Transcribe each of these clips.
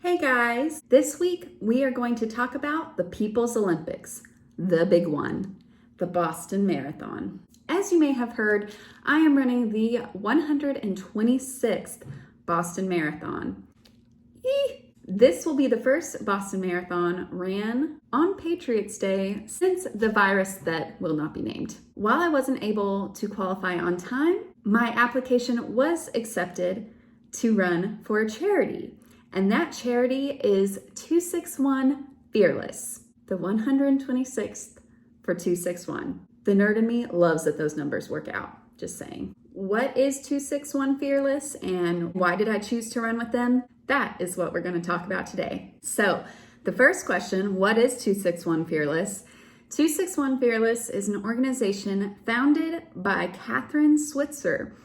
Hey guys, this week we are going to talk about the People's Olympics, the big one, the Boston Marathon. As you may have heard, I am running the 126th Boston Marathon. This will be the first Boston Marathon ran on Patriots Day since the virus that will not be named. While I wasn't able to qualify on time, my application was accepted to run for a charity. And that charity is 261 Fearless, the 126th for 261. The nerd in me loves that those numbers work out, just saying. What is 261 Fearless and why did I choose to run with them? That is what we're going to talk about today. So, the first question, what is 261 Fearless? 261 Fearless is an organization founded by Kathrine Switzer.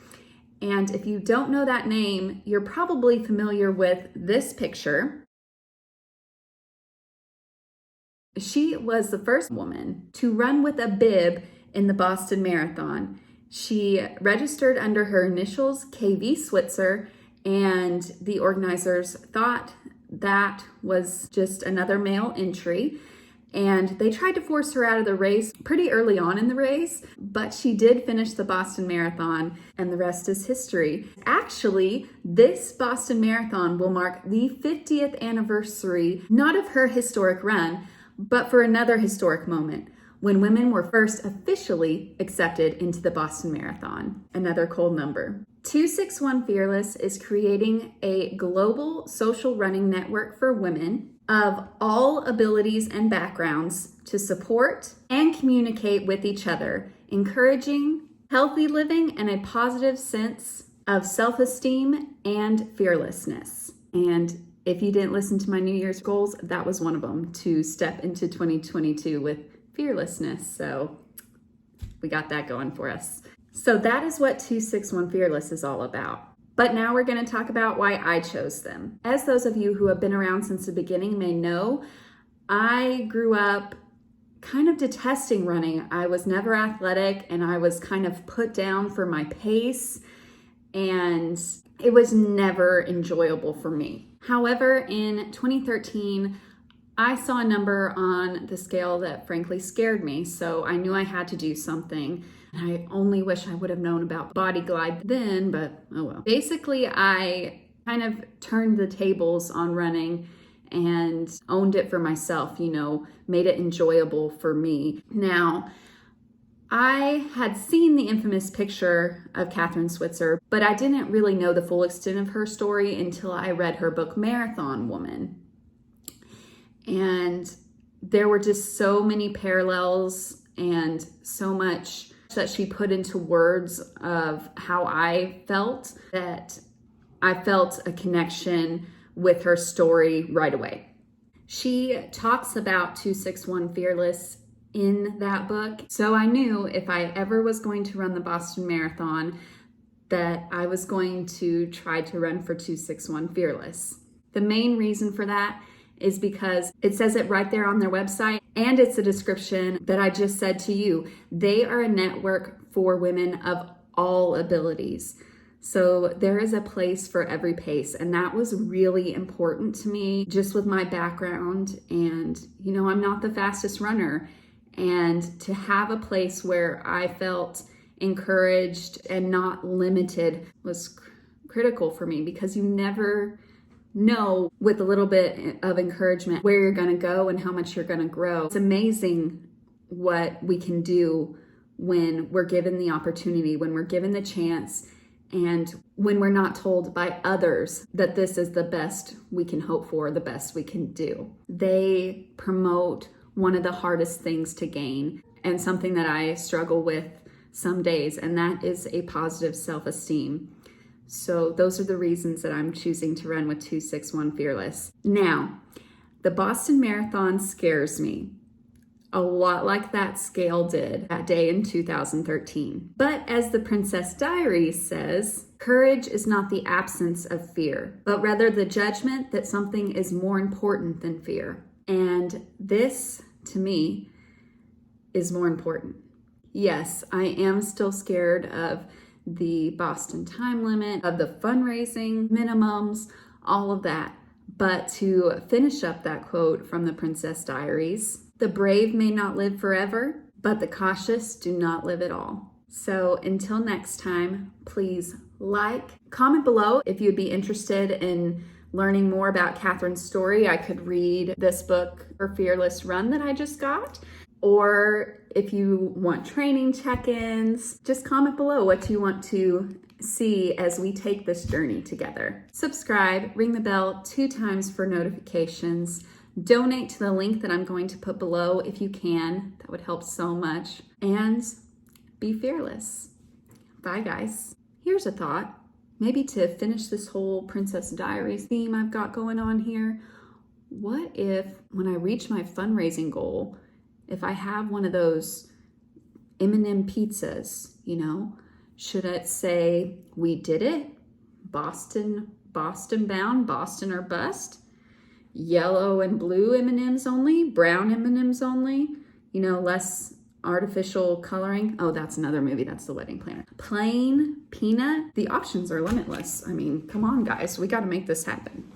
And if you don't know that name, you're probably familiar with this picture. She was the first woman to run with a bib in the Boston Marathon. She registered under her initials, KV Switzer, and the organizers thought that was just another male entry. And they tried to force her out of the race pretty early on in the race, but she did finish the Boston Marathon, and the rest is history. Actually, this Boston Marathon will mark the 50th anniversary, not of her historic run, but for another historic moment, when women were first officially accepted into the Boston Marathon. Another cold number. 261 Fearless is creating a global social running network for women of all abilities and backgrounds to support and communicate with each other, encouraging healthy living and a positive sense of self-esteem and fearlessness. And if you didn't listen to my New Year's goals, that was one of them, to step into 2022 with fearlessness. So we got that going for us. So that is what 261 Fearless is all about. But now we're going to talk about why I chose them. As those of you who have been around since the beginning may know, I grew up kind of detesting running. I was never athletic and I was kind of put down for my pace, and it was never enjoyable for me. However, in 2013, I saw a number on the scale that frankly scared me, so I knew I had to do something. I only wish I would have known about Body Glide then, but oh well. Basically, I kind of turned the tables on running and owned it for myself, made it enjoyable for me. Now, I had seen the infamous picture of Kathrine Switzer, but I didn't really know the full extent of her story until I read her book, Marathon Woman. And there were just so many parallels and so much that she put into words of how I felt, that I felt a connection with her story right away. She talks about 261 Fearless in that book. So I knew if I ever was going to run the Boston Marathon, that I was going to try to run for 261 Fearless. The main reason for that is because it says it right there on their website, and it's a description that I just said to you. They are a network for women of all abilities. So there is a place for every pace, and that was really important to me just with my background. And, I'm not the fastest runner, and to have a place where I felt encouraged and not limited was critical for me, because you never know with a little bit of encouragement where you're going to go and how much you're going to grow. It's amazing what we can do when we're given the opportunity, when we're given the chance, and when we're not told by others that this is the best we can hope for, the best we can do. They promote one of the hardest things to gain, and something that I struggle with some days, and that is a positive self-esteem. So those are the reasons that I'm choosing to run with 261 Fearless. Now, the Boston Marathon scares me a lot like that scale did that day in 2013. But as the Princess Diaries says, courage is not the absence of fear, but rather the judgment that something is more important than fear. And this, to me, is more important. Yes, I am still scared of the Boston time limit, of the fundraising minimums, all of that. But to finish up that quote from the Princess Diaries, the brave may not live forever, but the cautious do not live at all. So until next time, please comment below if you'd be interested in learning more about Catherine's story. I could read this book, Her Fearless Run, that I just got. Or if you want training check-ins, just comment below what you want to see as we take this journey together. Subscribe, ring the bell 2 times for notifications. Donate to the link that I'm going to put below if you can. That would help so much. And be fearless. Bye, guys. Here's a thought. Maybe to finish this whole Princess Diaries theme I've got going on here, what if when I reach my fundraising goal, if I have one of those M&M pizzas, should it say, we did it, Boston bound, Boston or bust, yellow and blue M&Ms only, brown M&Ms only, less artificial coloring. Oh, that's another movie. That's The Wedding Planner. Plain peanut. The options are limitless. I mean, come on, guys. We got to make this happen.